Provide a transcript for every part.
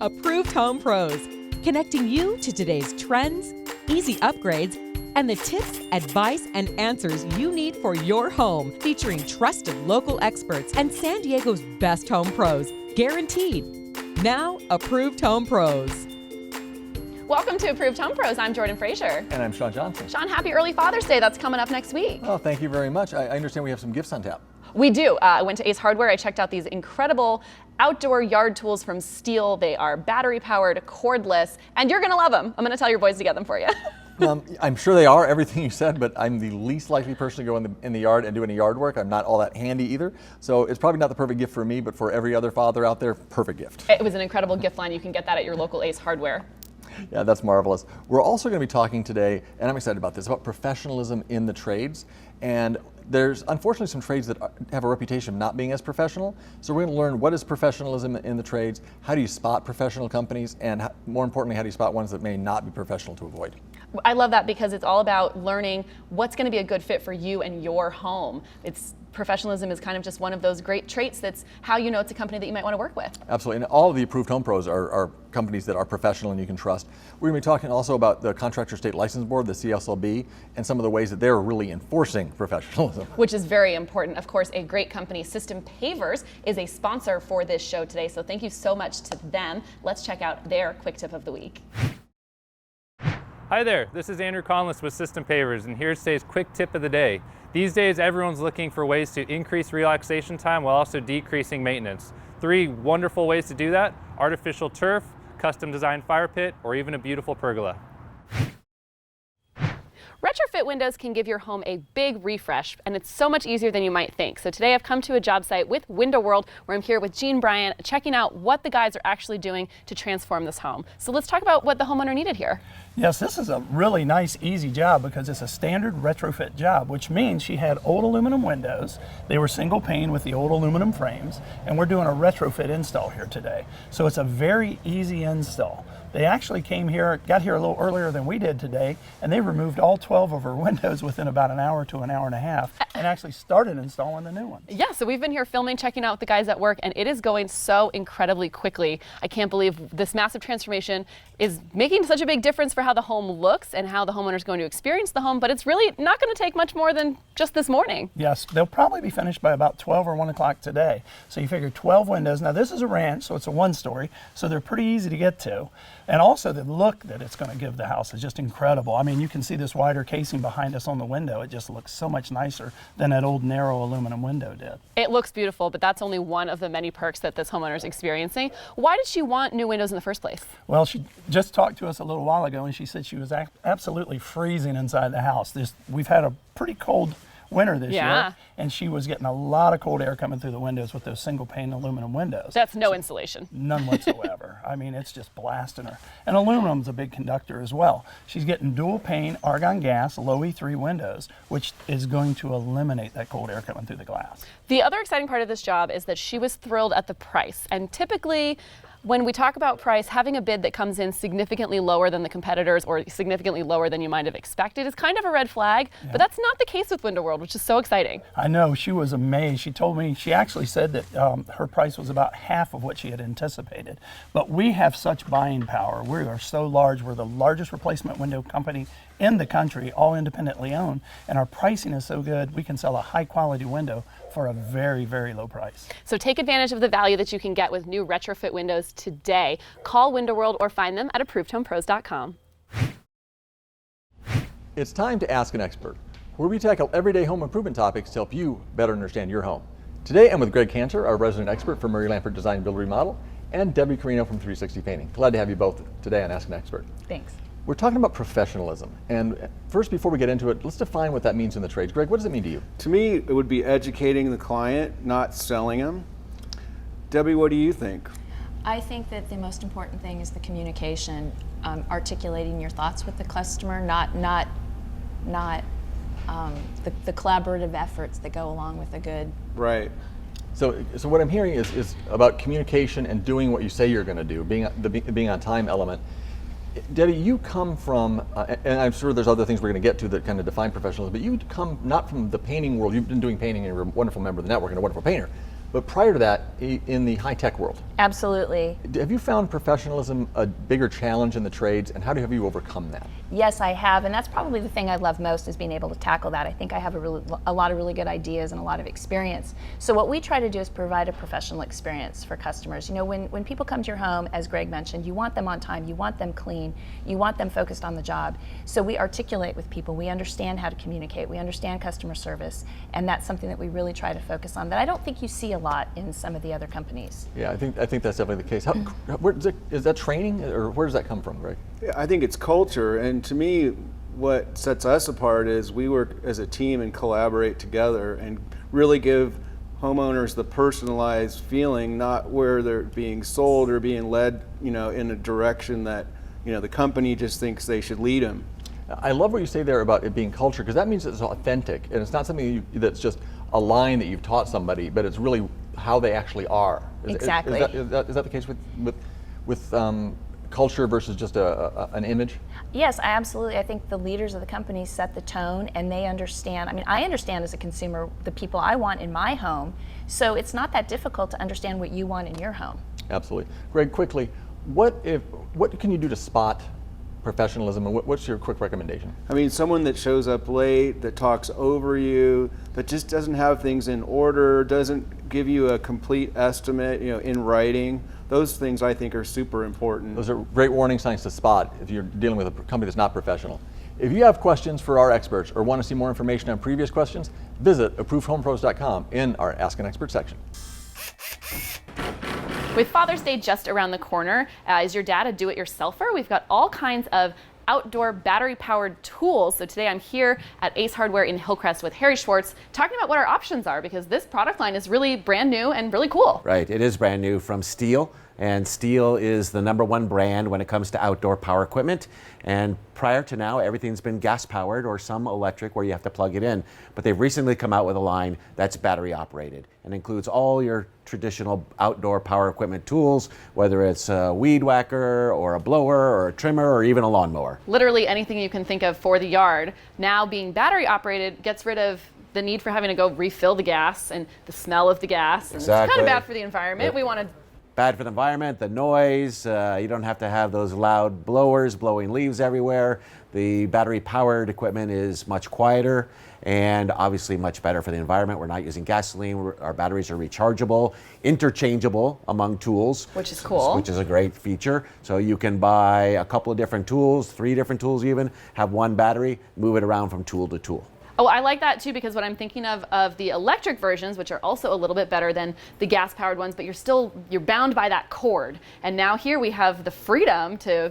Approved Home Pros, connecting you to today's trends, easy upgrades, and the tips, advice, and answers you need for your home, featuring trusted local experts and San Diego's best home pros, guaranteed. Now, Approved Home Pros. Welcome to Approved Home Pros. I'm Jordan Frazier. And I'm Sean Johnson. Sean, happy early Father's Day. That's coming up next week. Oh, thank you very much. I understand we have some gifts on tap. We do. I went to Ace Hardware. I checked out these incredible outdoor yard tools from Steel. They are battery powered, cordless, and you're going to love them. I'm going to tell your boys to get them for you. I'm sure they are, everything you said, but I'm the least likely person to go in the yard and do any yard work. I'm not all that handy either. So it's probably not the perfect gift for me, but for every other father out there, perfect gift. It was an incredible gift line. You can get that at your local Ace Hardware. Yeah, that's marvelous. We're also going to be talking today, and I'm excited about this, about professionalism in the trades. And there's unfortunately some trades that have a reputation of not being as professional. So we're going to learn what is professionalism in the trades, how do you spot professional companies, and more importantly, how do you spot ones that may not be professional to avoid. I love that because it's all about learning what's going to be a good fit for you and your home. Professionalism is kind of just one of those great traits that's how you know it's a company that you might want to work with. Absolutely, and all of the Approved Home Pros are companies that are professional and you can trust. We're going to be talking also about the Contractor State License Board, the CSLB, and some of the ways that they're really enforcing professionalism. Which is very important. Of course, a great company, System Pavers, is a sponsor for this show today, so thank you so much to them. Let's check out their quick tip of the week. Hi there, this is Andrew Conless with System Pavers, and here's today's quick tip of the day. These days, everyone's looking for ways to increase relaxation time while also decreasing maintenance. 3 wonderful ways to do that: artificial turf, custom designed fire pit, or even a beautiful pergola. Retrofit windows can give your home a big refresh, and it's so much easier than you might think. So today I've come to a job site with Window World, where I'm here with Gene Bryant, checking out what the guys are actually doing to transform this home. So let's talk about what the homeowner needed here. Yes, this is a really nice, easy job because it's a standard retrofit job, which means she had old aluminum windows. They were single pane with the old aluminum frames, and we're doing a retrofit install here today. So it's a very easy install. They actually got here a little earlier than we did today, and they removed all 12 of her windows within about an hour to an hour and a half, and actually started installing the new ones. Yeah, so we've been here filming, checking out the guys at work, and it is going so incredibly quickly. I can't believe this massive transformation is making such a big difference for how the home looks and how the homeowner is going to experience the home, but it's really not going to take much more than just this morning. Yes, they'll probably be finished by about 12 or 1 o'clock today. So you figure 12 windows. Now this is a ranch, so it's a 1-story, so they're pretty easy to get to. And also the look that it's going to give the house is just incredible. I mean, you can see this wider casing behind us on the window. It just looks so much nicer than that old narrow aluminum window did. It looks beautiful, but that's only one of the many perks that this homeowner is experiencing. Why did she want new windows in the first place? Well, she just talked to us a little while ago, and she said she was absolutely freezing inside the house. We've had a pretty cold winter this year, and she was getting a lot of cold air coming through the windows with those single pane aluminum windows. That's no insulation. None whatsoever. I mean, it's just blasting her. And aluminum's a big conductor as well. She's getting dual pane argon gas low E3 windows, which is going to eliminate that cold air coming through the glass. The other exciting part of this job is that she was thrilled at the price. And typically, when we talk about price, having a bid that comes in significantly lower than the competitors or significantly lower than you might have expected is kind of a red flag, but that's not the case with Window World, which is so exciting. I know, she was amazed. She told me, she actually said that her price was about half of what she had anticipated. But we have such buying power. We are so large. We're the largest replacement window company in the country, all independently owned, and our pricing is so good, we can sell a high quality window for a very, very low price. So take advantage of the value that you can get with new retrofit windows today. Call Window World or find them at ApprovedHomePros.com. It's time to Ask an Expert, where we tackle everyday home improvement topics to help you better understand your home. Today I'm with Greg Cantor, our resident expert for Murray Lampert Design Build Remodel, and Debbie Carino from 360 Painting. Glad to have you both today on Ask an Expert. Thanks. We're talking about professionalism, and first, before we get into it, let's define what that means in the trades. Greg, what does it mean to you? To me, it would be educating the client, not selling them. Debbie, what do you think? I think that the most important thing is the communication, articulating your thoughts with the customer, not the collaborative efforts that go along with a good. Right. So what I'm hearing is about communication and doing what you say you're going to do, being on time element. Debbie, you come from, and I'm sure there's other things we're going to get to that kind of define professionalism, but you come not from the painting world. You've been doing painting and you're a wonderful member of the network and a wonderful painter. but prior to that, in the high-tech world. Absolutely. Have you found professionalism a bigger challenge in the trades, and how have you overcome that? Yes, I have, and that's probably the thing I love most is being able to tackle that. I think I have a lot of really good ideas and a lot of experience. So what we try to do is provide a professional experience for customers. You know, when people come to your home, as Greg mentioned, you want them on time, you want them clean, you want them focused on the job. So we articulate with people, we understand how to communicate, we understand customer service, and that's something that we really try to focus on that I don't think you see a lot in some of the other companies. Yeah, I think that's definitely the case. Is that training, or where does that come from, Greg? Yeah, I think it's culture, and to me, what sets us apart is we work as a team and collaborate together and really give homeowners the personalized feeling, not where they're being sold or being led, in a direction that, the company just thinks they should lead them. I love what you say there about it being culture, because that means it's authentic, and it's not something that's just a line that you've taught somebody, but it's really how they actually are. Exactly. Is that the case with culture versus just an image? Yes, I think the leaders of the company set the tone, and they understand. I mean, I understand as a consumer the people I want in my home, so it's not that difficult to understand what you want in your home. Absolutely. Greg, quickly, what can you do to spot professionalism, and what's your quick recommendation? I mean, someone that shows up late, that talks over you, that just doesn't have things in order, doesn't give you a complete estimate, in writing. Those things I think are super important. Those are great warning signs to spot if you're dealing with a company that's not professional. If you have questions for our experts or want to see more information on previous questions, visit ApprovedHomePros.com in our Ask an Expert section. With Father's Day just around the corner, is your dad a do-it-yourselfer? We've got all kinds of outdoor battery-powered tools. So today I'm here at Ace Hardware in Hillcrest with Harry Schwartz talking about what our options are, because this product line is really brand new and really cool. Right, it is brand new from Stihl, and Stihl is the #1 brand when it comes to outdoor power equipment. And prior to now, everything's been gas-powered or some electric where you have to plug it in. But they've recently come out with a line that's battery-operated and includes all your traditional outdoor power equipment tools, whether it's a weed whacker or a blower or a trimmer or even a lawnmower. Literally anything you can think of for the yard. Now being battery-operated gets rid of the need for having to go refill the gas and the smell of the gas. And Exactly. It's kind of bad for the environment. We want to Bad for the environment, the noise, you don't have to have those loud blowers blowing leaves everywhere. The battery-powered equipment is much quieter and obviously much better for the environment. We're not using gasoline, our batteries are rechargeable, interchangeable among tools. Which is cool. Which is a great feature. So you can buy a couple of different tools, 3 different tools even, have one battery, move it around from tool to tool. Oh, I like that too, because what I'm thinking of the electric versions, which are also a little bit better than the gas-powered ones, but you're bound by that cord. And now here we have the freedom to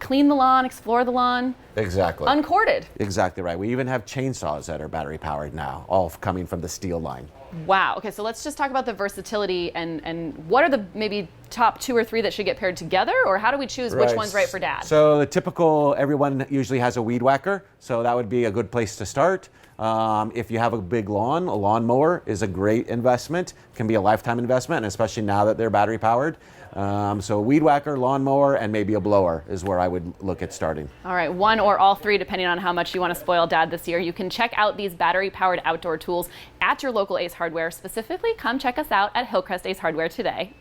clean the lawn, explore the lawn. Exactly. Uncorded. Exactly right. We even have chainsaws that are battery powered now, all coming from the Stihl line. Wow. Okay, so let's just talk about the versatility and what are the maybe top 2 or 3 that should get paired together, or how do we choose which one's right for dad? So the typical, everyone usually has a weed whacker, so that would be a good place to start. If you have a big lawn, a lawnmower is a great investment, can be a lifetime investment, and especially now that they're battery powered. So a weed whacker, lawnmower, and maybe a blower is where I would look at starting. All right, 1 or all 3, depending on how much you want to spoil dad this year. You can check out these battery-powered outdoor tools at your local Ace Hardware. Specifically, come check us out at Hillcrest Ace Hardware today.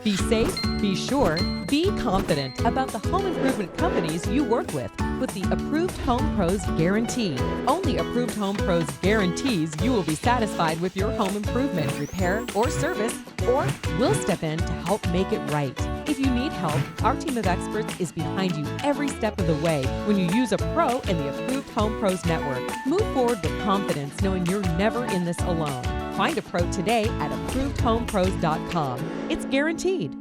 Be safe, be sure, be confident about the home improvement companies you work with the Approved Home Pros Guarantee. Only Approved Home Pros guarantees you will be satisfied with your home improvement, repair, or service, or we'll step in to help make it right. If you need help, our team of experts is behind you every step of the way when you use a pro in the Approved Home Pros network. Move forward with confidence knowing you're never in this alone. Find a pro today at ApprovedHomePros.com. It's guaranteed.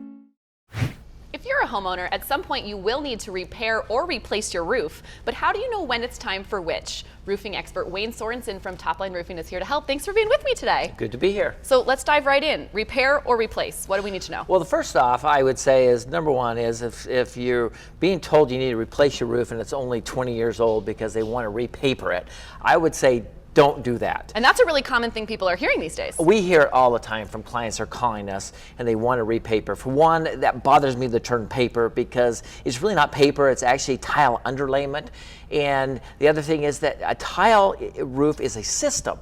If you're a homeowner, at some point you will need to repair or replace your roof, but how do you know when it's time for which? Roofing expert Wayne Sorensen from Topline Roofing is here to help. Thanks for being with me today. Good to be here. So let's dive right in. Repair or replace? What do we need to know? Well, the first off, I would say is number one is if you're being told you need to replace your roof and it's only 20 years old because they want to repaper it, I would say don't do that. And that's a really common thing people are hearing these days. We hear it all the time from clients who are calling us and they want to repaper. For one, that bothers me, the term paper, because it's really not paper, it's actually tile underlayment. And the other thing is that a tile roof is a system.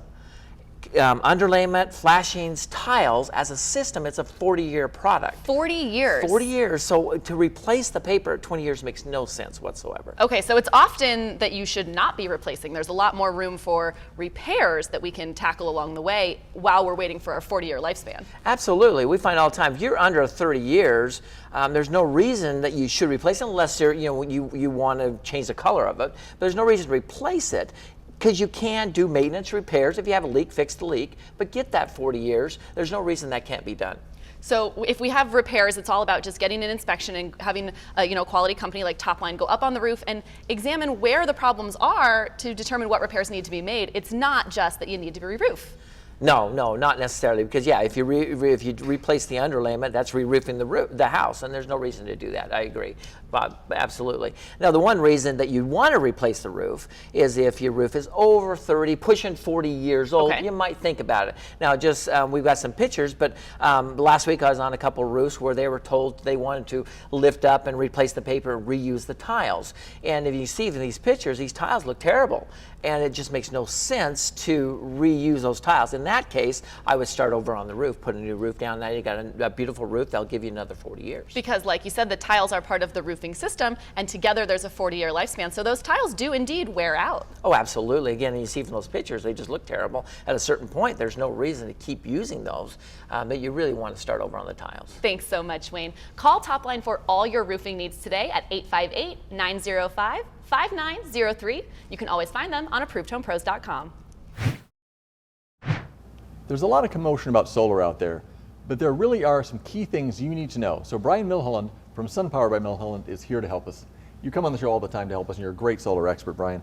underlayment, flashings, tiles, as a system, it's a 40-year product. 40 years? 40 years. So to replace the paper at 20 years makes no sense whatsoever. Okay, so it's often that you should not be replacing. There's a lot more room for repairs that we can tackle along the way while we're waiting for our 40-year lifespan. Absolutely. We find all the time, if you're under 30 years, there's no reason that you should replace it unless you want to change the color of it. But there's no reason to replace it, because you can do maintenance repairs. If you have a leak, fix the leak, but get that 40 years. There's no reason that can't be done. So if we have repairs, it's all about just getting an inspection and having a quality company like Topline go up on the roof and examine where the problems are to determine what repairs need to be made. It's not just that you need to re-roof. No, not necessarily, because if you replace the underlayment, that's re-roofing the house, and there's no reason to do that. I agree, Bob, absolutely. Now, the one reason that you want to replace the roof is if your roof is over 30, pushing 40 years old. Okay. You might think about it. Now, just we've got some pictures, but last week I was on a couple of roofs where they were told they wanted to lift up and replace the paper and reuse the tiles. And if you see in these pictures, these tiles look terrible, and it just makes no sense to reuse those tiles. In that case, I would start over on the roof, put a new roof down. Now you got a beautiful roof. They'll give you another 40 years. Because like you said, the tiles are part of the roofing system, and together there's a 40-year lifespan. So those tiles do indeed wear out. Oh, absolutely. Again, you see from those pictures, they just look terrible. At a certain point, there's no reason to keep using those, but you really want to start over on the tiles. Thanks so much, Wayne. Call Topline for all your roofing needs today at 858-905-5903. You can always find them on ApprovedHomePros.com. There's a lot of commotion about solar out there, but there really are some key things you need to know. So Brian Milholland from SunPower by Milholland is here to help us. You come on the show all the time to help us, and you're a great solar expert, Brian.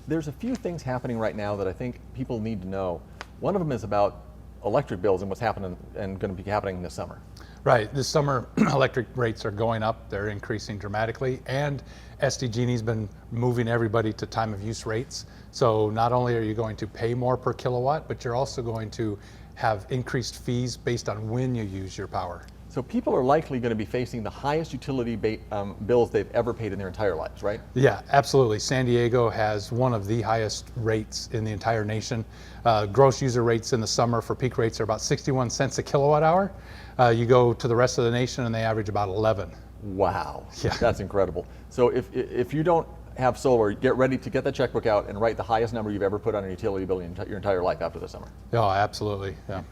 There's a few things happening right now that I think people need to know. One of them is about electric bills and what's happening and going to be happening this summer. Right. This summer, electric rates are going up. They're increasing dramatically, and SDG&E's been moving everybody to time of use rates. So not only are you going to pay more per kilowatt, but you're also going to have increased fees based on when you use your power. So people are likely going to be facing the highest utility bills they've ever paid in their entire lives, right? Yeah, absolutely. San Diego has one of the highest rates in the entire nation. Gross user rates in the summer for peak rates are about 61 cents a kilowatt hour. You go to the rest of the nation and they average about 11. Wow, yeah. That's incredible. So if you don't have solar, get ready to get the checkbook out and write the highest number you've ever put on a utility bill in your entire life after the summer. Oh, absolutely, yeah.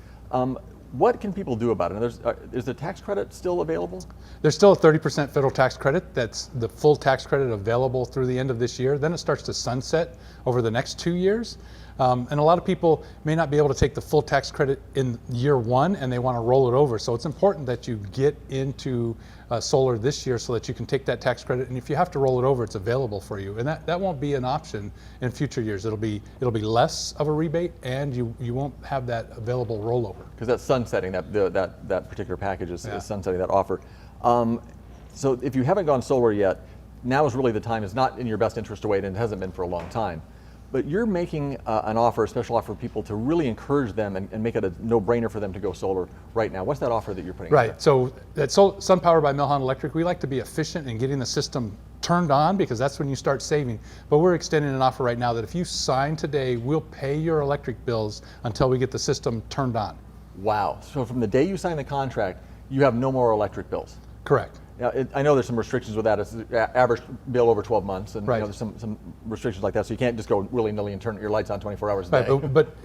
What can people do about it? Is the tax credit still available? There's still a 30% federal tax credit. That's the full tax credit available through the end of this year. Then it starts to sunset over the next 2 years. And a lot of people may not be able to take the full tax credit in year one, and they want to roll it over. So it's important that you get into solar this year so that you can take that tax credit. And if you have to roll it over, it's available for you. And that won't be an option in future years. It'll be less of a rebate, and you won't have that available rollover. Because that's sunsetting, that particular package is sunsetting that offer. So if you haven't gone solar yet, now is really the time. It's not in your best interest to wait, and it hasn't been for a long time. But you're making an offer, a special offer for people to really encourage them and make it a no-brainer for them to go solar right now. What's that offer that you're putting Right, out there? so at SunPower by Milholland Electric, we like to be efficient in getting the system turned on because that's when you start saving. But we're extending an offer right now that if you sign today, we'll pay your electric bills until we get the system turned on. Wow, so from the day you sign the contract, you have no more electric bills? Correct. Now, I know there's some restrictions with that. It's average bill over 12 months, and right. there's some restrictions like that. So you can't just go willy-nilly and turn your lights on 24 hours a day. Right, but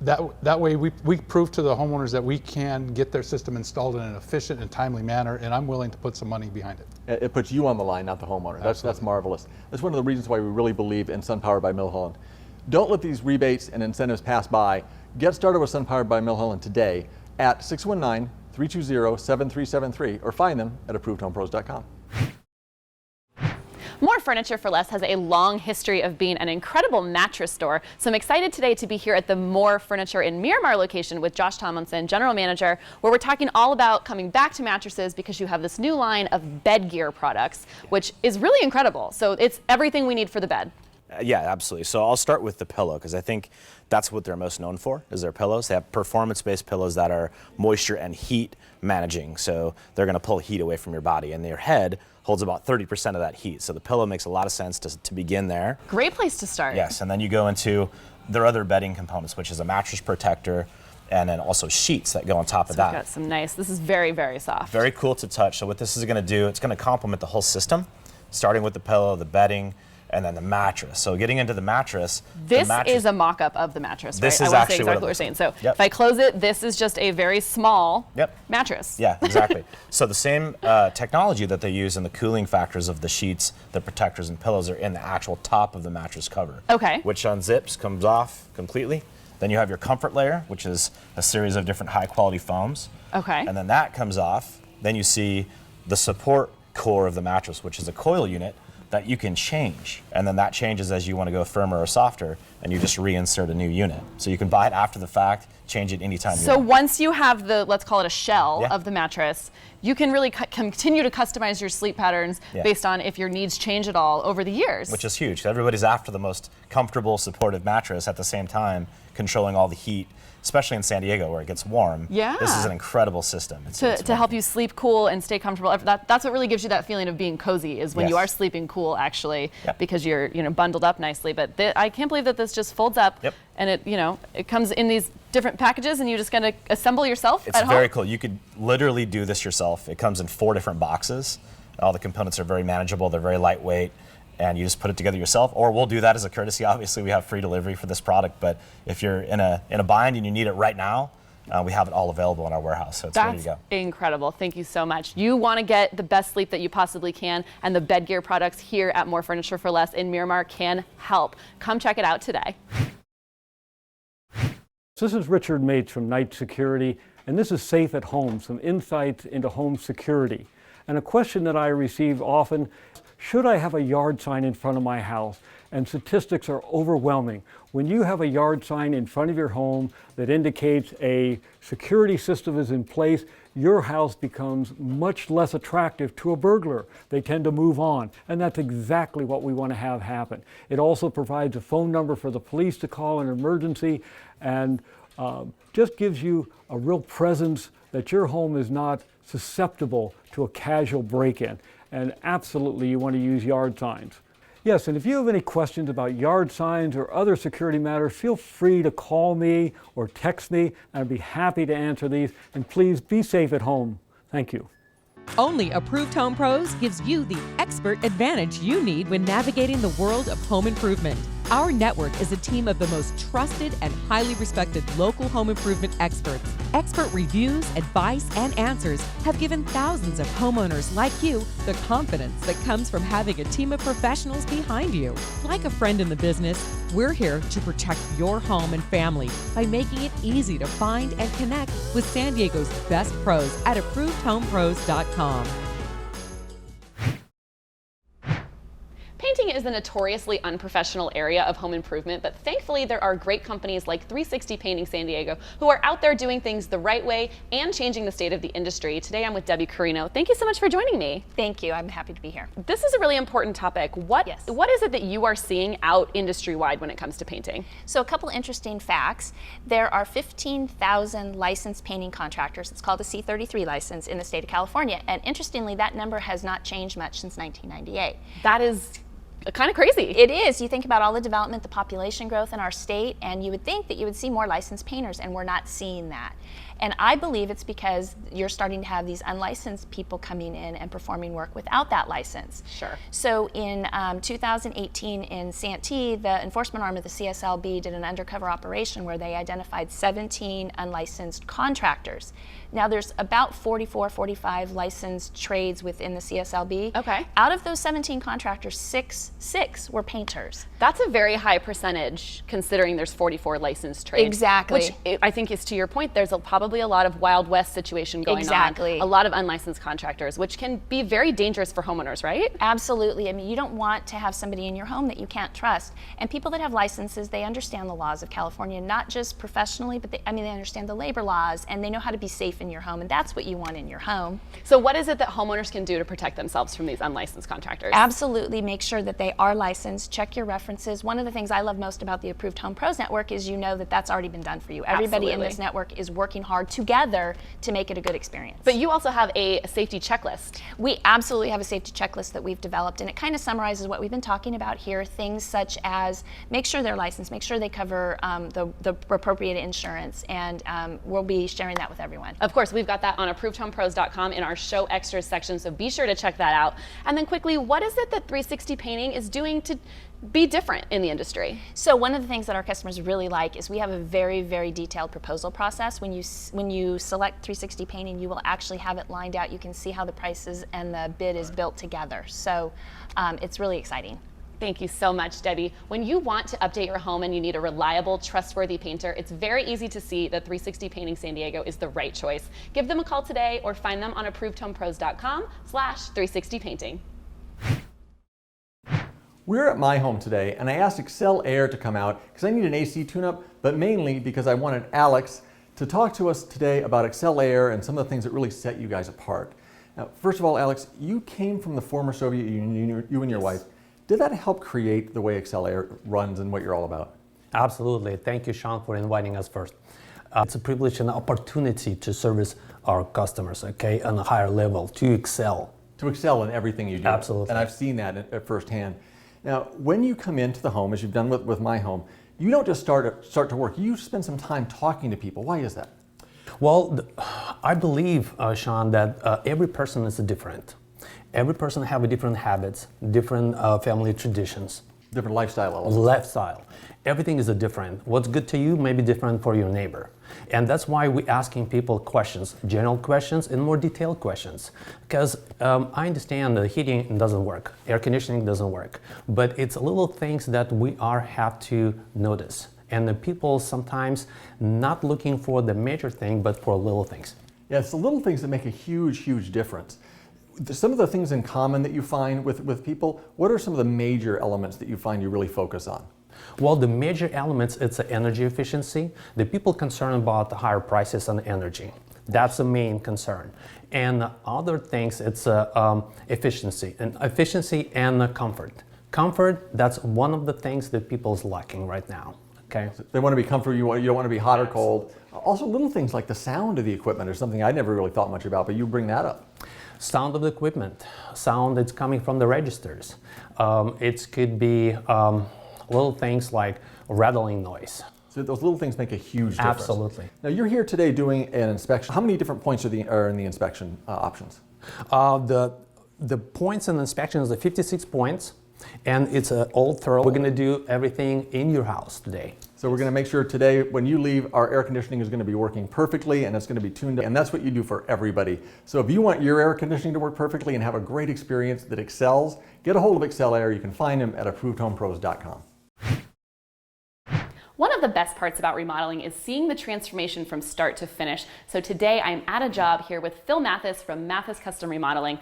that way we prove to the homeowners that we can get their system installed in an efficient and timely manner, and I'm willing to put some money behind it. It puts you on the line, not the homeowner. That's marvelous. That's one of the reasons why we really believe in SunPower by Milholland. Don't let these rebates and incentives pass by. Get started with SunPower by Milholland today at 619-320-7373 or find them at ApprovedHomePros.com. More Furniture for Less has a long history of being an incredible mattress store, so I'm excited today to be here at the More Furniture in Miramar location with Josh Tomlinson, General Manager, where we're talking all about coming back to mattresses because you have this new line of bed gear products, which is really incredible. So it's everything we need for the bed. Yeah, absolutely. So I'll start with the pillow because I think that's what they're most known for, is their pillows. They have performance-based pillows that are moisture and heat managing. So they're going to pull heat away from your body, and your head holds about 30% of that heat. So the pillow makes a lot of sense to begin there. Great place to start. Yes, and then you go into their other bedding components, which is a mattress protector, and then also sheets that go on top of that. We've got some nice, this is very, very soft. Very cool to touch. So what this is going to do, it's going to complement the whole system, starting with the pillow, the bedding, and then the mattress. So getting into the mattress. This is a mock-up of the mattress, right? This is I want to say actually exactly what you're saying. So if I close it, this is just a very small mattress. Yeah, exactly. So the same technology that they use in the cooling factors of the sheets, the protectors and pillows are in the actual top of the mattress cover. Okay. Which unzips, comes off completely. Then you have your comfort layer, which is a series of different high quality foams. Okay. And then that comes off. Then you see the support core of the mattress, which is a coil unit that you can change. And then that changes as you want to go firmer or softer, and you just reinsert a new unit. So you can buy it after the fact, change it anytime you want. So once you have the, let's call it a shell of the mattress, you can really continue to customize your sleep patterns based on if your needs change at all over the years. Which is huge. Everybody's after the most comfortable, supportive mattress, at the same time controlling all the heat, especially in San Diego where it gets warm. Yeah. This is an incredible system. To help you sleep cool and stay comfortable. That's what really gives you that feeling of being cozy, is when you are sleeping cool, actually, because you're bundled up nicely. But I can't believe that this just folds up and it comes in these different packages, and you're just going to assemble yourself at home. It's very cool. You could literally do this yourself. It comes in 4 different boxes. All the components are very manageable. They're very lightweight. And you just put it together yourself, or we'll do that as a courtesy. Obviously, we have free delivery for this product, but if you're in a bind and you need it right now, we have it all available in our warehouse, so it's ready to go. That's incredible. Thank you so much. You want to get the best sleep that you possibly can, and the bed gear products here at More Furniture for Less in Miramar can help. Come check it out today. This is Richard Mates from Knight Security, and this is Safe at Home, some insights into home security. And a question that I receive often: should I have a yard sign in front of my house? And statistics are overwhelming. When you have a yard sign in front of your home that indicates a security system is in place, your house becomes much less attractive to a burglar. They tend to move on, and that's exactly what we want to have happen. It also provides a phone number for the police to call in an emergency, and just gives you a real presence that your home is not susceptible to a casual break-in. And absolutely you want to use yard signs. Yes, and if you have any questions about yard signs or other security matters, feel free to call me or text me, and I'd be happy to answer these. And please be safe at home. Thank you. Only Approved Home Pros gives you the expert advantage you need when navigating the world of home improvement. Our network is a team of the most trusted and highly respected local home improvement experts. Expert reviews, advice, and answers have given thousands of homeowners like you the confidence that comes from having a team of professionals behind you. Like a friend in the business, we're here to protect your home and family by making it easy to find and connect with San Diego's best pros at ApprovedHomePros.com. Painting is a notoriously unprofessional area of home improvement, but thankfully there are great companies like 360 Painting San Diego who are out there doing things the right way and changing the state of the industry. Today I'm with Debbie Carino. Thank you so much for joining me. Thank you. I'm happy to be here. This is a really important topic. What is it that you are seeing out industry-wide when it comes to painting? So a couple interesting facts. There are 15,000 licensed painting contractors. It's called a C33 license in the state of California. And interestingly, that number has not changed much since 1998. That is kind of crazy. It is. You think about all the development, the population growth in our state, and you would think that you would see more licensed painters, and we're not seeing that. And I believe it's because you're starting to have these unlicensed people coming in and performing work without that license. Sure. So in 2018 in Santee, the enforcement arm of the CSLB did an undercover operation where they identified 17 unlicensed contractors. Now there's about 44, 45 licensed trades within the CSLB. Okay. Out of those 17 contractors, six were painters. That's a very high percentage considering there's 44 licensed trades. Exactly. Which I think is to your point, there's probably a lot of Wild West situation going on. A lot of unlicensed contractors, which can be very dangerous for homeowners, right? Absolutely. I mean, you don't want to have somebody in your home that you can't trust. And people that have licenses, they understand the laws of California, not just professionally, but they understand the labor laws, and they know how to be safe in your home, and that's what you want in your home. So what is it that homeowners can do to protect themselves from these unlicensed contractors? Absolutely. Make sure that they are licensed. Check your references. One of the things I love most about the Approved Home Pros Network is you know that that's already been done for you. Everybody in this network is working hard hard together to make it a good experience. But you also have a safety checklist. We absolutely have a safety checklist that we've developed, and it kind of summarizes what we've been talking about here. Things such as make sure they're licensed, make sure they cover the appropriate insurance, and we'll be sharing that with everyone. Of course, we've got that on ApprovedHomePros.com in our show extras section, so be sure to check that out. And then quickly, what is it that 360 Painting is doing to be different in the industry? So one of the things that our customers really like is we have a very, very detailed proposal process. When you select 360 Painting, you will actually have it lined out. You can see how the prices and the bid is built together. So it's really exciting. Thank you so much, Debbie. When you want to update your home and you need a reliable, trustworthy painter, it's very easy to see that 360 Painting San Diego is the right choice. Give them a call today or find them on ApprovedHomePros.com/360Painting. We're at my home today, and I asked Excel Air to come out because I need an AC tune-up, but mainly because I wanted Alex to talk to us today about Excel Air and some of the things that really set you guys apart. Now, first of all, Alex, you came from the former Soviet Union, you and your wife. Did that help create the way Excel Air runs and what you're all about? Absolutely. Thank you, Sean, for inviting us first. It's a privilege and an opportunity to service our customers, okay, on a higher level, to excel. To excel in everything you do. Absolutely. And I've seen that at firsthand. Now, when you come into the home, as you've done with my home, you don't just start to work. You spend some time talking to people. Why is that? Well, I believe, Sean, that every person is different. Every person have different habits, different family traditions. Different lifestyle elements. Lifestyle. Everything is different. What's good to you may be different for your neighbor. And that's why we're asking people questions, general questions and more detailed questions. Because I understand that heating doesn't work, air conditioning doesn't work, but it's little things that we have to notice. And the people sometimes not looking for the major thing, but for little things. Yeah, it's the little things that make a huge, huge difference. Some of the things in common that you find with people, what are some of the major elements that you find you really focus on? Well, the major elements, it's energy efficiency. The people concerned about the higher prices on energy. That's the main concern. And other things, it's efficiency and comfort. Comfort, that's one of the things that people's lacking right now. Okay. They want to be comfortable, you don't want to be hot or cold. Also little things like the sound of the equipment is something I never really thought much about, but you bring that up. Sound of the equipment, sound that's coming from the registers. It could be little things like rattling noise. So those little things make a huge difference. Absolutely. Now you're here today doing an inspection. How many different points are in the inspection options? The points in the inspection is the 56 points, and it's all thorough. We're going to do everything in your house today. So we're going to make sure today when you leave, our air conditioning is going to be working perfectly and it's going to be tuned up. And that's what you do for everybody. So if you want your air conditioning to work perfectly and have a great experience that excels, get a hold of Excel Air. You can find them at ApprovedHomePros.com. One of the best parts about remodeling is seeing the transformation from start to finish. So today I'm at a job here with Phil Mathis from Mathis Custom Remodeling.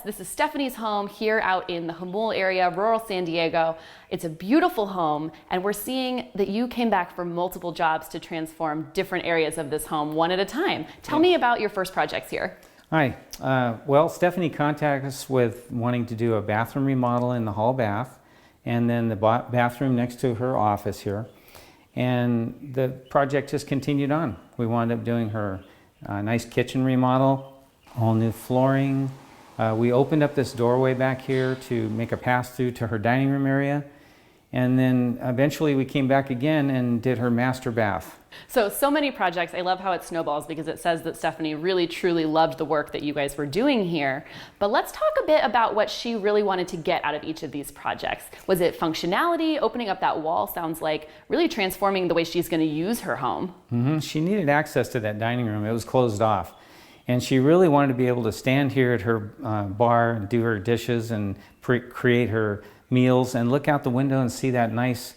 This is Stephanie's home here out in the Jamul area, rural San Diego. It's a beautiful home, and we're seeing that you came back for multiple jobs to transform different areas of this home one at a time. Tell me about your first projects here. Hi. Well, Stephanie contacted us with wanting to do a bathroom remodel in the hall bath, and then the bathroom next to her office here. And the project just continued on. We wound up doing her nice kitchen remodel, all new flooring. We opened up this doorway back here to make a pass-through to her dining room area. And then eventually we came back again and did her master bath. So many projects. I love how it snowballs because it says that Stephanie really truly loved the work that you guys were doing here. But let's talk a bit about what she really wanted to get out of each of these projects. Was it functionality? Opening up that wall sounds like really transforming the way she's going to use her home. Mm-hmm. She needed access to that dining room. It was closed off. And she really wanted to be able to stand here at her bar and do her dishes and create her meals and look out the window and see that nice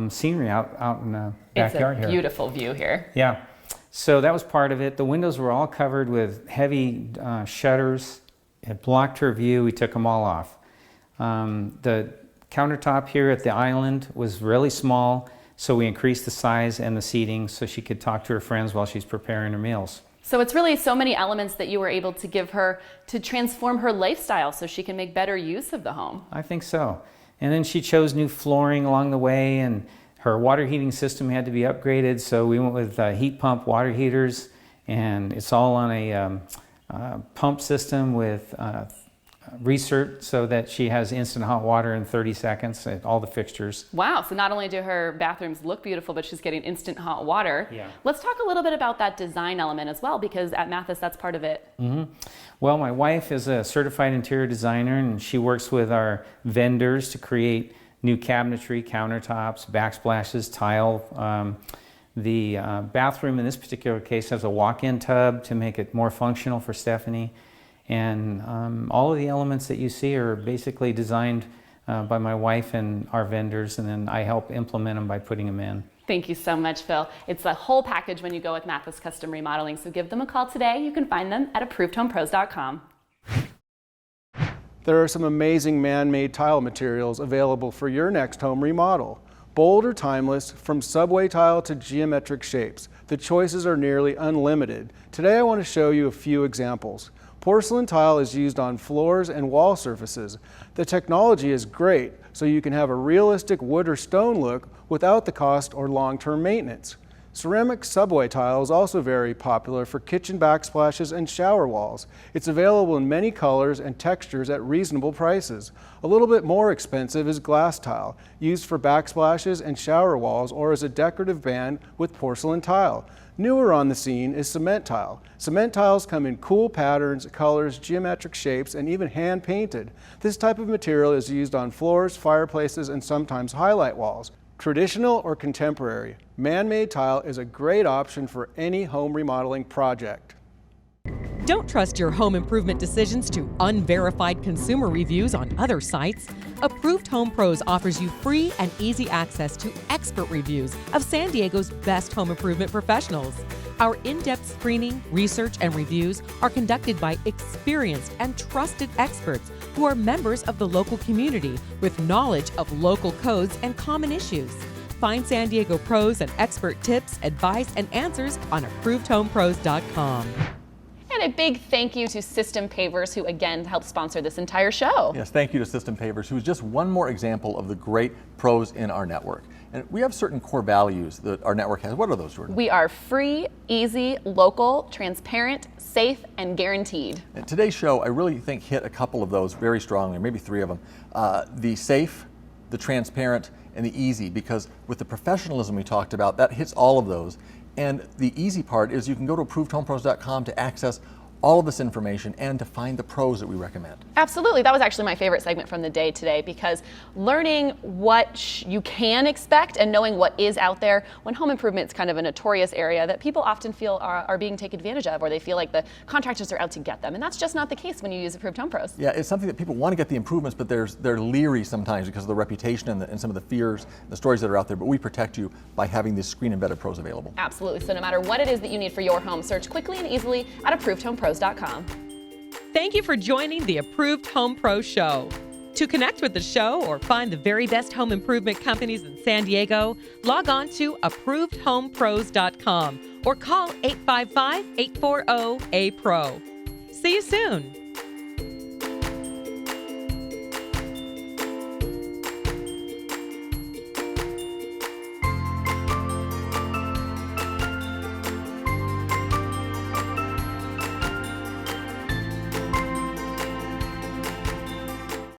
scenery out in the backyard here. It's a beautiful view here. Yeah. So that was part of it. The windows were all covered with heavy shutters. It blocked her view. We took them all off. The countertop here at the island was really small, so we increased the size and the seating so she could talk to her friends while she's preparing her meals. So it's really so many elements that you were able to give her to transform her lifestyle so she can make better use of the home. I think so. And then she chose new flooring along the way, and her water heating system had to be upgraded, so we went with heat pump water heaters, and it's all on a pump system with recert so that she has instant hot water in 30 seconds at all the fixtures. Wow, so not only do her bathrooms look beautiful, but she's getting instant hot water. Yeah. Let's talk a little bit about that design element as well, because at Mathis, that's part of it. Mm-hmm. Well, my wife is a certified interior designer, and she works with our vendors to create new cabinetry, countertops, backsplashes, tile. The bathroom in this particular case has a walk-in tub to make it more functional for Stephanie. And all of the elements that you see are basically designed by my wife and our vendors, and then I help implement them by putting them in. Thank you so much, Phil. It's a whole package when you go with Mathis Custom Remodeling, so give them a call today. You can find them at ApprovedHomePros.com. There are some amazing man-made tile materials available for your next home remodel. Bold or timeless, from subway tile to geometric shapes, the choices are nearly unlimited. Today I want to show you a few examples. Porcelain tile is used on floors and wall surfaces. The technology is great, so you can have a realistic wood or stone look without the cost or long-term maintenance. Ceramic subway tile is also very popular for kitchen backsplashes and shower walls. It's available in many colors and textures at reasonable prices. A little bit more expensive is glass tile, used for backsplashes and shower walls or as a decorative band with porcelain tile. Newer on the scene is cement tile. Cement tiles come in cool patterns, colors, geometric shapes, and even hand-painted. This type of material is used on floors, fireplaces, and sometimes highlight walls. Traditional or contemporary, man-made tile is a great option for any home remodeling project. Don't trust your home improvement decisions to unverified consumer reviews on other sites. Approved Home Pros offers you free and easy access to expert reviews of San Diego's best home improvement professionals. Our in-depth screening, research, and reviews are conducted by experienced and trusted experts who are members of the local community with knowledge of local codes and common issues. Find San Diego pros and expert tips, advice, and answers on ApprovedHomePros.com. And a big thank you to System Pavers, who again helped sponsor this entire show. Yes, thank you to System Pavers, who is just one more example of the great pros in our network. And we have certain core values that our network has. What are those, Jordan? We are free, easy, local, transparent, safe, and guaranteed. And today's show, I really think, hit a couple of those very strongly, or maybe three of them. The safe, the transparent, and the easy, because with the professionalism we talked about, that hits all of those. And the easy part is you can go to ApprovedHomePros.com to access all of this information and to find the pros that we recommend. Absolutely. That was actually my favorite segment from the day today, because learning what you can expect and knowing what is out there when home improvement is kind of a notorious area that people often feel are being taken advantage of, or they feel like the contractors are out to get them. And that's just not the case when you use Approved Home Pros. Yeah, it's something that people want to get the improvements, but they're leery sometimes because of the reputation and some of the fears, the stories that are out there. But we protect you by having these screen-embedded pros available. Absolutely. So no matter what it is that you need for your home, search quickly and easily at ApprovedHomePros.com. Thank you for joining the Approved Home Pro Show. To connect with the show or find the very best home improvement companies in San Diego, log on to ApprovedHomePros.com or call 855-840-APRO. See you soon.